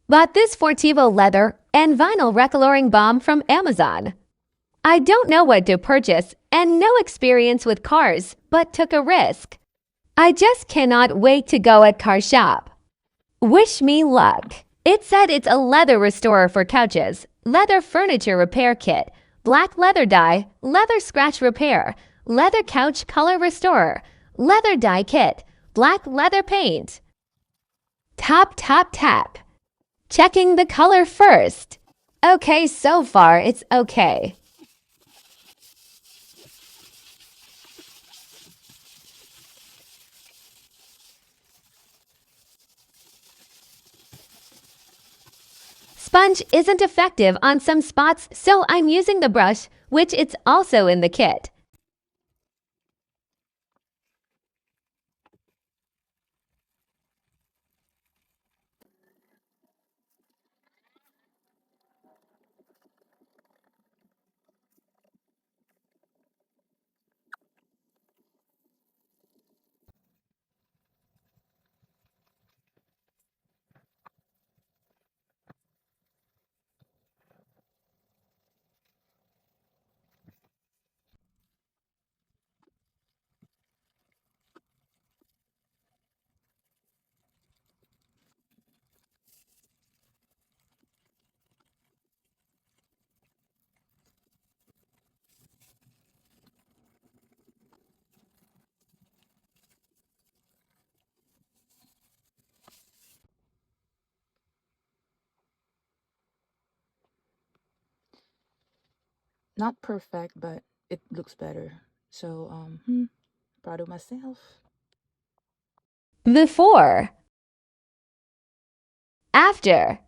Bought this Fortivo leather and vinyl recoloring balm from Amazon. I don't know what to purchase and no experience with cars, but took a risk. I just cannot wait to go at car shop. Wish me luck. It said it's a leather restorer for couches, leather furniture repair kit, black leather dye, leather scratch repair, leather couch color restorer, leather dye kit, black leather paint. Tap, tap, tap. Checking the color first. Okay, so far it's okay. Sponge isn't effective on some spots, so I'm using the brush, which it's also in the kit. Not perfect, but it looks better. So, proud of myself. Before. After.